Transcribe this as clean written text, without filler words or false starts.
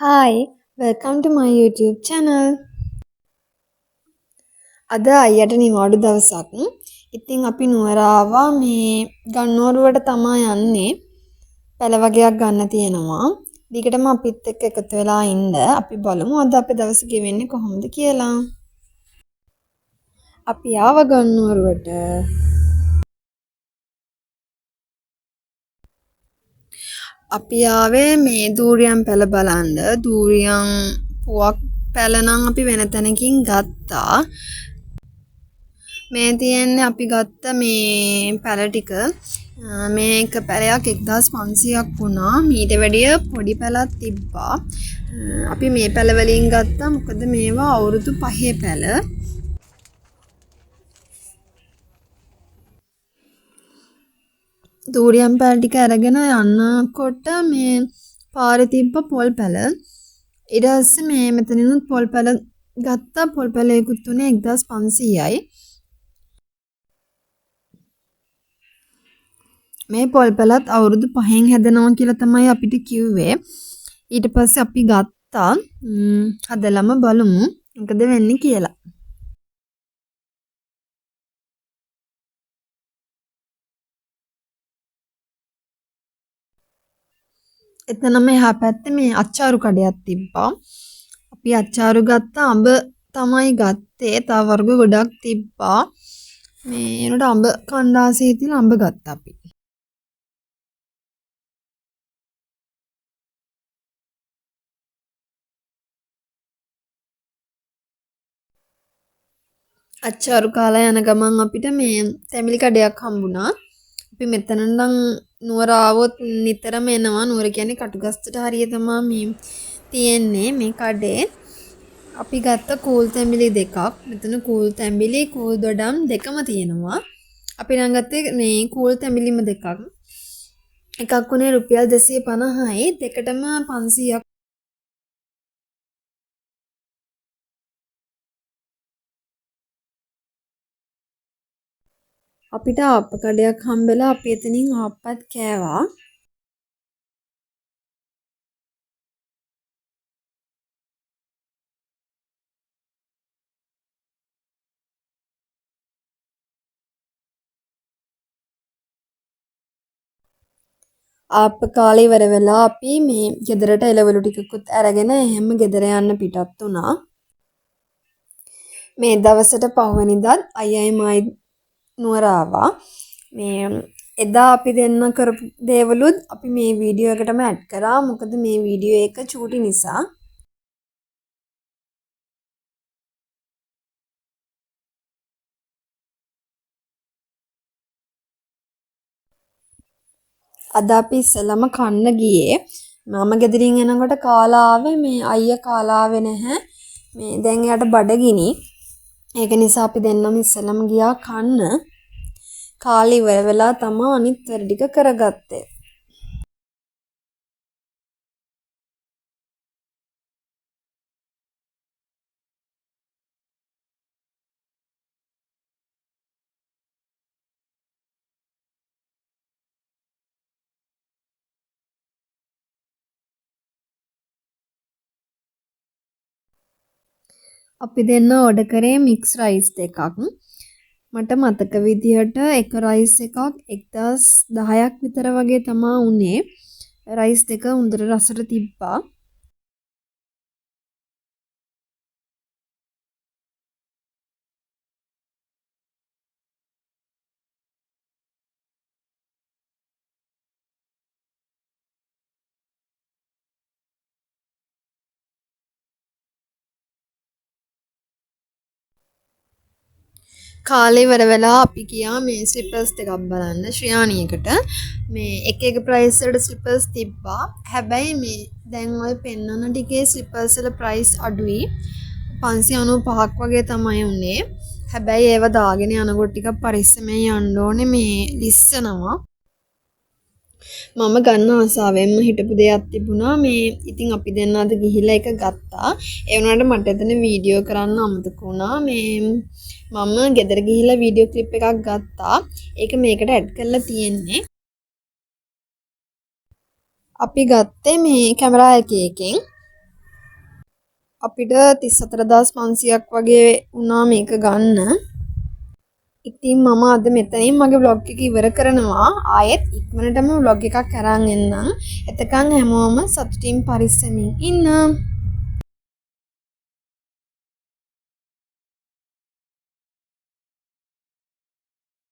Hi, welcome to my YouTube channel. අද අයියට නිවාඩු දවසක්. ඉතින් අපි නුවර ආවා මේ ගන්නෝරුවට තමයි යන්නේ. පැල වගේක් ගන්න තියෙනවා. දිගටම අපිත් එක්ක එකතු වෙලා ඉන්න. අපි බලමු අද අපේ දවස ගෙවෙන්නේ කොහොමද කියලා. අපි ආව ගන්නෝරුවට. අපි ආවේ මේ දූරියන් පැල බලන්න. දූරියන් පුවක් පැල නම් අපි වෙන තැනකින් ගත්තා. මේ තියෙන්නේ අපි ගත්ත මේ පැල ටික මේක පැලයක් 1500ක් වුණා. මීට වැඩිය පොඩි පැලක් තිබ්බා. අපි මේ පැල වලින් ගත්තා මොකද මේවා අවුරුදු 5 පැල. දූරියන් පැල ටික අරගෙන යනකොට මේ පාරේ තිබ්බ පොල් පැල. ඊට පස්සේ මේ මෙතනිනුත් පොල් පැල ගත්තා. පොල් පැලයකුත් උනේ 1500යි. මේ පොල් පැලත් අවුරුදු 5න් හැදෙනවා කියලා තමයි අපිට කිව්වේ. ඊට පස්සේ අපි ගත්තා. හදලම බලමු මොකද වෙන්නේ කියලා. එතනම එහා පැත්තේ මේ අච්චාරු කඩයක් තිබ්බා. අපි අච්චාරු ගත්තා. අඹ තමයි ගත්තේ. තව වර්ග ගොඩක් තිබ්බා. මේ එනකොට අඹ කණ්ඩාසියේ තියෙන අඹ ගත්තා අපි. අච්චාරු කාලා යන ගමන් අපිට මේ තැඹිලි කඩයක් හම්බුණා. අපි මෙතන නම් නුවර ආවොත් නිතරම එනවා. නුවර කියන්නේ කටුගස්තට හරිය තමයි මේ තියෙන්නේ මේ කඩේ. අපි ගත්ත කූල් තැඹිලි දෙකක්. මෙතන කූල් තැඹිලි කූල් දොඩම් දෙකම තියෙනවා. අපි නම් ගත්තේ මේ කූල් තැඹිලිම දෙකක්. එකක් උනේ රුපියල් 250යි. දෙකටම 500ක්. අපිට ආප්ප කඩයක් හම්බෙලා අපි එතනින් ආප්පත් කෑවා. ආප්ප කාලේ ඉවර වෙලා අපි මේ ගෙදරට එළවලු ටිකකුත් අරගෙන එහෙම ගෙදර යන්න පිටත් වුණා. මේ දවසට පහුවෙනිදාත් අයියයි මායි නුවර ආවා. මේ එදා අපි දෙන්න කරපු දේවලුත් අපි මේ වීඩියෝ එකටම ඇඩ් කරා. මොකද මේ වීඩියෝ එක චූටි නිසා. අද අපි ඉස්සෙල්ලාම කන්න ගියේ. මම ගෙදරින් එනකොට කාලා ආවේ මේ අයියා කාලා ආවේ නැහැ. මේ දැන් එයාට බඩගිනි. ඒක නිසා අපි දෙන්නම ඉස්සෙල්ලාම ගියා කන්න. කාලේ ඉවර වෙලා තමයි අනිත් වැඩ ටික කරගත්තේ. අපි දෙන්න ඕඩර් කරේ මික්ස් රයිස් දෙකක්. මට මතක විදිහට එක රයිස් එකක් 1010ක් විතර වගේ තමා උනේ. රයිස් දෙක හොඳට රසට තිබ්බා. කාලේ ඉවර වෙලා අපි ගියා මේ ස්ලිපර්ස් දෙකක් බලන්න ශ්‍රියාණියකට. මේ එක ප්‍රයිස් වලට ස්ලිපර්ස් තිබ්බා. හැබැයි මේ දැන් ඔය පෙන්නන ටිකේ ස්ලිපර්ස් වල ප්‍රයිස් අඩුයි. 595ක් වගේ තමයි උනේ. හැබැයි ඒව දාගෙන යනකොට ටිකක් පරිස්සමෙන් යන්න ඕනේ. මේ ලිස්සනවා. මම ගන්න ආසාවෙන්ම හිටපු දෙයක් තිබුණා. මේ ඉතින් අපි දෙන්න අද ගිහිල්ලා එක ගත්තා. ඒ වුණාට මට එතන වීඩියෝ කරන්න අමතක වුණා. මේ මම ගෙදර ගිහිල්ලා වීඩියෝ ක්ලිප් එකක් ගත්තා. ඒක මේකට ඇඩ් කරලා තියෙන්නේ. අපි ගත්තේ මේ කැමරා එකකින් අපිට 34500ක් වගේ වුණා මේක ගන්න. ඉතින් මම අද මෙතනින් මගේ vlog එක ඉවර කරනවා. ආයෙත් ඉක්මනටම vlog එකක් අරන් එන්නම්. එතකන් හැමෝම සතුටින් පරිස්සමින් ඉන්න.